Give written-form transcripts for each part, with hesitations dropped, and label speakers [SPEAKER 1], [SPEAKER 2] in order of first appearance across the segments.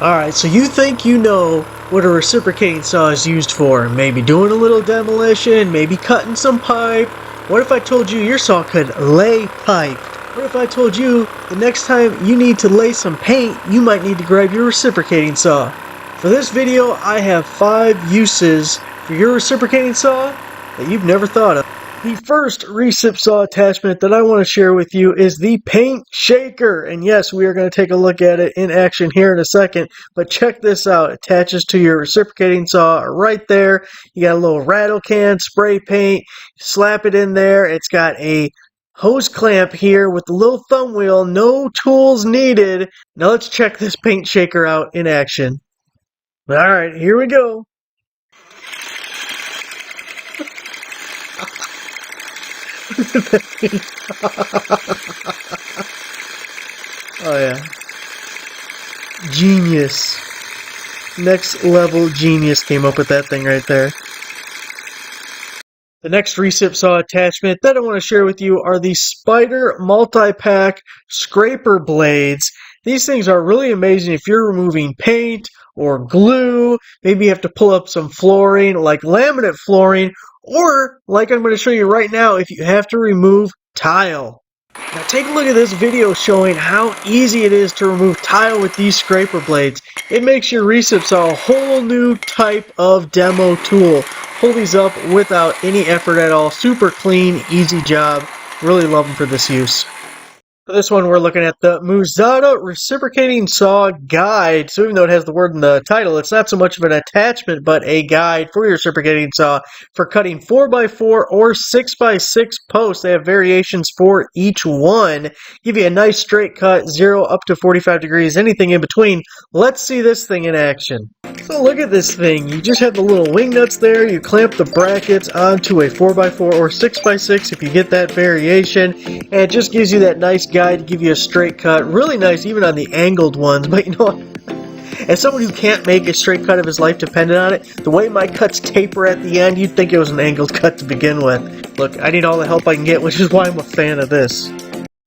[SPEAKER 1] Alright, so you think you know what a reciprocating saw is used for? Maybe doing a little demolition, maybe cutting some pipe. What if I told you your saw could lay pipe? What if I told you the next time you need to lay some paint, you might need to grab your reciprocating saw? For this video, I have 5 uses for your reciprocating saw that you've never thought of. The first recip saw attachment that I want to share with you is the paint shaker. And yes, we are going to take a look at it in action here in a second. But check this out. It attaches to your reciprocating saw right there. You got a little rattle can, spray paint. Slap it in there. It's got a hose clamp here with the little thumb wheel. No tools needed. Now let's check this paint shaker out in action. Alright, here we go. Oh yeah. Genius. Next level genius came up with that thing right there. The next recip saw attachment that I want to share with you are the Spyder multi-pack scraper blades. These things are really amazing if you're removing paint or glue. Maybe you have to pull up some flooring like laminate flooring, or like I'm going to show you right now, if you have to remove tile. Now take a look at this video showing how easy it is to remove tile with these scraper blades. It makes your recip saw a whole new type of demo tool. Pull these up without any effort at all. Super clean, easy job. Really love them for this use. For this one, we're looking at the Muzata Reciprocating Saw Guide. So even though it has the word in the title, it's not so much of an attachment, but a guide for your reciprocating saw for cutting 4x4 or 6x6 posts. They have variations for each one. Give you a nice straight cut, 0 up to 45 degrees, anything in between. Let's see this thing in action. So look at this thing. You just have the little wing nuts there. You clamp the brackets onto a 4x4 or 6x6 if you get that variation. And it just gives you that nice guide to give you a straight cut. Really nice even on the angled ones. But you know what? As someone who can't make a straight cut of his life dependent on it, the way my cuts taper at the end, you'd think it was an angled cut to begin with. Look, I need all the help I can get, which is why I'm a fan of this.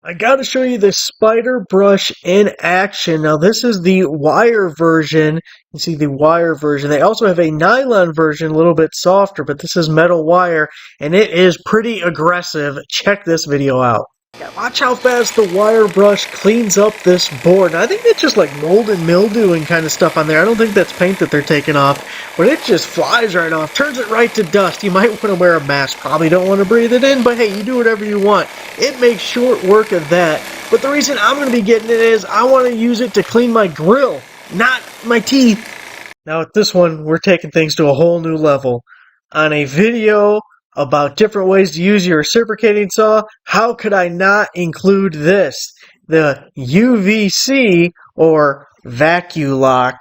[SPEAKER 1] I gotta show you this Spyder brush in action. Now this is the wire version. You see the wire version. They also have a nylon version, a little bit softer, but this is metal wire, and it is pretty aggressive. Check this video out. Yeah, watch how fast the wire brush cleans up this board. Now, I think it's just like mold and mildew and kind of stuff on there. I don't think that's paint that they're taking off, but it just flies right off, turns it right to dust. You might want to wear a mask, probably don't want to breathe it in, but hey, you do whatever you want. It makes short work of that, but the reason I'm going to be getting it is I want to use it to clean my grill, not my teeth. Now with this one, we're taking things to a whole new level. On a video about different ways to use your reciprocating saw, how could I not include this? The UVC, or vacuum lock,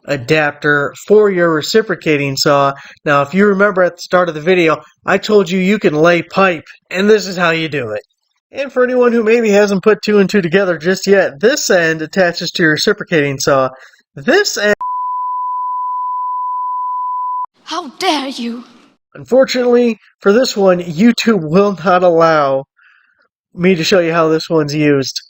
[SPEAKER 1] adapter for your reciprocating saw. Now, if you remember at the start of the video, I told you you can lay pipe, and this is how you do it. And for anyone who maybe hasn't put 2 and 2 together just yet, this end attaches to your reciprocating saw. This end...
[SPEAKER 2] How dare you!
[SPEAKER 1] Unfortunately, for this one, YouTube will not allow me to show you how this one's used.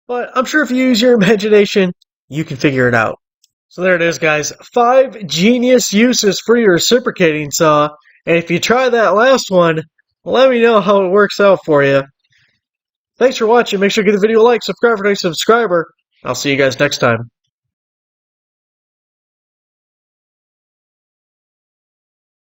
[SPEAKER 1] But I'm sure if you use your imagination, you can figure it out. So there it is, guys. 5 genius uses for your reciprocating saw. And if you try that last one, let me know how it works out for you. Thanks for watching. Make sure to give the video a like, subscribe for a new subscriber. I'll see you guys next time.